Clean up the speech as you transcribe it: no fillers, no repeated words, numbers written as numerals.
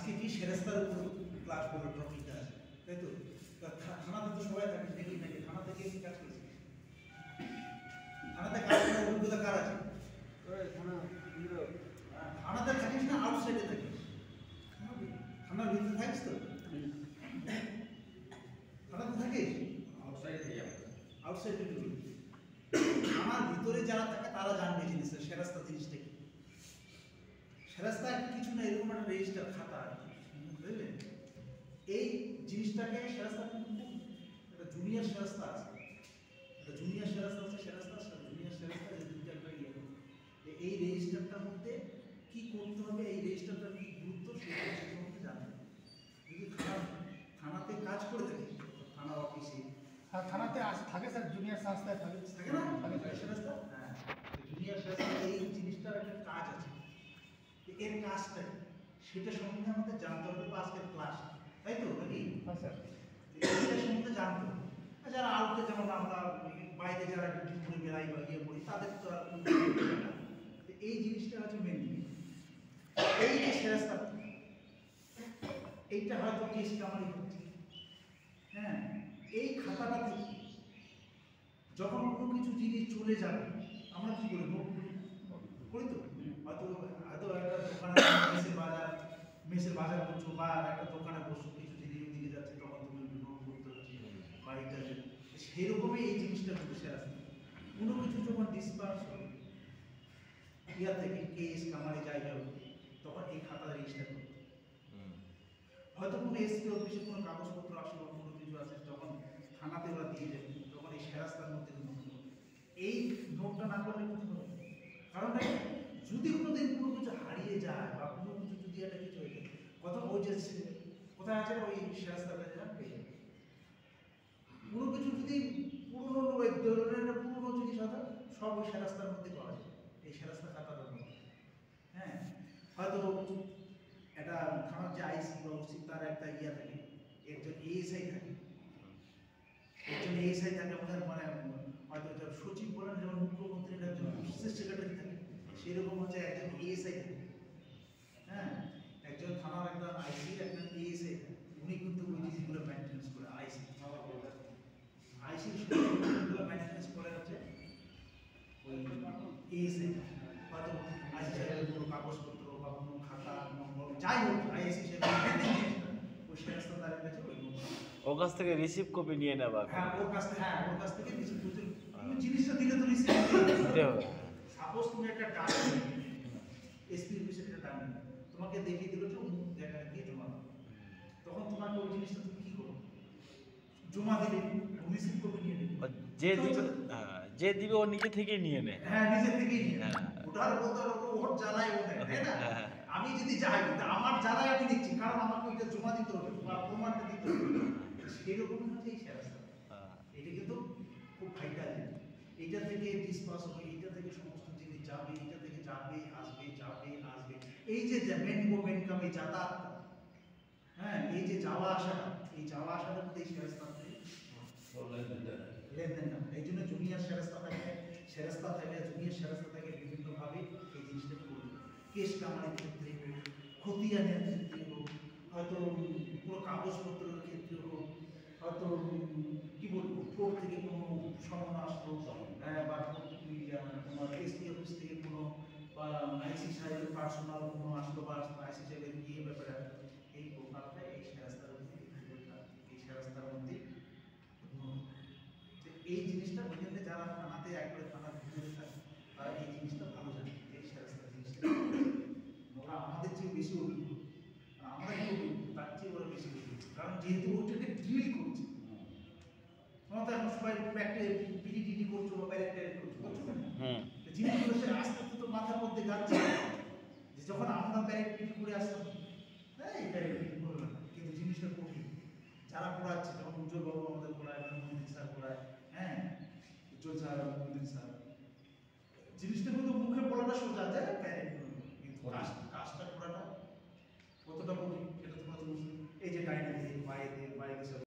আজকে কি সেরেস্তার উপর ক্লাস করবো, টপিকটা আছে তাই তো? থানাতে তো সবাই থাকে, দেখি নাকি থানা থেকে কি কাজ করেছে? থানাতে কাজ করার অভিজ্ঞতা কার আছে? থানাতে থাকিস না আউটসাইডে থাকিস? থানার ভিতরে থাকিস তো? থানাতে থাকিস? আউটসাইডে থেকে আউটসাইডে ঢুকি। থানার ভিতরে যারা থাকে তারা জানবে জিনিসটা, সেরাস্তা জিনিসটা কি। সেরাস্তা কিছু না, এরকম একটা রেজিস্টার খাতা আর কি, বুঝলেন? এই জিনিসটাকে সেরাস্তা একটা জুনিয়র সেরাস্তা আছে, একটা জুনিয়র সেরাস্তা আছে, সেরাস্তা জুনিয়র সেরাস্তা, এই দুইটা একটা ইয়ে। এই রেজিস্টারটার মধ্যে কি করতে হবে, এই রেজিস্টারটার কি গুরুত্ব সেটা সম্বন্ধে জানতে হবে। যদি থানাতে কাজ করে থাকে, থানা অফিসে থানাতে থাকে স্যার, জুনিয়র সংস্থায় থাকে না থাকে সেরাস্তা। হ্যাঁ, জুনিয়র সেরাস্তা এই জিনিসটার একটা কাজ আছে, এর কাজটা সেটা সম্বন্ধে আমাদের জানতে হবে। আজকের ক্লাস তাই তো নাকি? হ্যাঁ স্যার, এটা সম্বন্ধে জানতে হবে। যারা আউটে, যেমন আমরা বাইরে যারা ডিউটি করে বেড়াই বা ইয়ে করি, তাদের তো আর এই জিনিসটা হচ্ছে মেন জিনিস। এই যে সেরাস্তা, এইটা হয়তো কেস কামারি হচ্ছে, হ্যাঁ, এই খাতাটা থেকে যখন কোনো কিছু জিনিস চলে যাবে আমরা কি করি, নোট করি তো। হয়তো হয়তো একটা দোকানে মেসের বাজার করছো, বা একটা দোকানে বসছো, কিছু জিনিস দিকে যাচ্ছে, তখন তুমি নোট করতে হচ্ছে বা এটা। সেরকমই এই জিনিসটা কিন্তু সেরাস্তা। কোনো কিছু যখন ডিসপার্স হবে ইয়া থেকে, কেস কামারি জায়গা হবে, তখন এই খাতা রেজিস্টার করতে। হয়তো কোনো এসপি অফিসে কোনো কাগজপত্র আসলো, কোনো কিছু আছে, যখন থানাতে ওরা দিয়ে যাবে, তখন এই সেরাস্তার মধ্যে নোট করবে। এই নোটটা না করলে কিছু হবে না। কারণ যদি কোনোদিন কোনো কিছু হারিয়ে যায় বা কোনো কিছু যদি একটা কিছু হয়ে যায়, কথা ওই যে কোথায় আছে ওই সেরাস্তার কাছে পেয়ে যাবে। কোনো কিছু যদি পুরনো ধরনের পুরনো জিনিস হতো, সব ওই সেরাস্তার মধ্যে পাওয়া যায়, এই সেরাস্তা খাতাটার মধ্যে। হ্যাঁ, হয়তো একটা থানার যে আইসি বা ওসি, তার একটা ইয়া থাকে, একজন এএসআই থাকে, একজন এএসআই থাকে আমাদের, মানে হয়তো সচিব বলেন, যেমন মুখ্যমন্ত্রীর একজন বিশেষ সেক্রেটারি থাকে, সেরকম হচ্ছে একজন এএসআই থাকে। হ্যাঁ, একজন থানার একজন আইসি, একজন এএসআই থাকে, উনি কিন্তু ওই জিনিসগুলো মেনটেন্স করে। আইসির সবগুলো মেনটেন্স করে হচ্ছে ওই এএসআই। হয়তো আইসি সাহেবের কোনো কাগজপত্র বা কোনো খাতা নম্বর যাই হোক, আইসি ওই সেরাস্তাদারের কাছে ওর কাছ থেকে রিসিভ কপি নিয়ে নেবা। হ্যাঁ, ওর কাছ থেকে রিসিভ করতে জিনিসটা দিলে তো রিসিভ দিতে হবে। সাপোজ তুমি একটা ডাক এসপি অফিসের একটা ডাক তোমাকে দেখিয়ে দিল যে অমুক জায়গায় গিয়ে জমা দাও, তখন তোমাকে ওই জিনিসটা তুমি কি করো, জমা দিলে রিসিভ কপি নিয়ে নেবে। যে দিবে ও নিজে থেকেই নিয়ে নেয়। হ্যাঁ, নিজে থেকেই নিয়ে নেয়। ওটার বলতে ওর জ্বালায় ও নেয়, তাই না? আমি যদি যাই, আমার জ্বালায় আমি নিচ্ছি, কারণ আমাকে ওইটা জমা দিতে হবে বা প্রমাণটা দিতে হবে। সেরকম হচ্ছে এই সেরাস্তা। এটা কিন্তু খুব ভাইটাল। এইটা থেকে ডিসপাস হবে, এইটা থেকে সমস্ত জিনিস যাবে, এইটা থেকে যাবে আসবে, যাবে আসবে। এই যে মেন মুভমেন্ট কামে যাতায়াত, হ্যাঁ, এই যে যাওয়া আসাটা, এই যাওয়া আসাটার মধ্যে এই সেরাস্তা লেনদেন। এই জন্য জুনিয়র সেরাস্তা থাকে, জুনিয়র সেরাস্তা থাকে বিভিন্নভাবে এই জিনিসটা করবে। কেস কামারির ক্ষেত্রে হোক, খতিয়ানের ক্ষেত্রে হোক, হয়তো কোনো কাগজপত্রের ক্ষেত্রে হোক, হয়তো কি বলবো, কোর্ট থেকে কোনো সমন আসলো, বা তোমার এসপি অফিস থেকে কোনো, বা আইসি সাহেবের পার্সোনাল কোনো আসলো, বা আইসি সাহেবের গিয়ে ব্যাপারে আসলো, এই প্রকারটা এই সেরাস্তার মধ্যে, এই সেরাস্তার মধ্যে এই জিনিসটা ওইখানে যারা থানাতে একবারে থানার ভিতরে থাকে, তারা এই জিনিসটা ভালো জানে, এই সেরাস্তা জিনিসটা। ওরা আমাদের চেয়ে বেশি অভিজ্ঞ, আমরা কি অভিজ্ঞ, তার চেয়ে ওরা বেশি অভিজ্ঞ, কারণ যেহেতু ওইটাকে ডিল করছে। তোমরা তো এখন সবাই পিডিটিডি করছো বা প্যারেন্টাইল করছো না? জিনিসগুলো সে আস্তে আস্তে তো মাথার মধ্যে যাচ্ছে, যে যখন আমরা প্যারেন্টিং করে আসতাম, হ্যাঁ, এই প্যারেন্টিং করবে না, কিন্তু জিনিসটা কঠিন। যারা পড়াচ্ছে, যেমন উজ্জ্বল বাবু আমাদের পড়ায়, মন্দির স্যার পড়ায়, হ্যাঁ, উজ্জ্বল স্যার, মন্দির স্যার, জিনিসটা কিন্তু মুখে বলাটা সোজা যায়, কিন্তু কাজটা করাটা কতটা কঠিন, এটা তোমরা তো এই যে ডাইনে দিয়ে বাইরে দিয়ে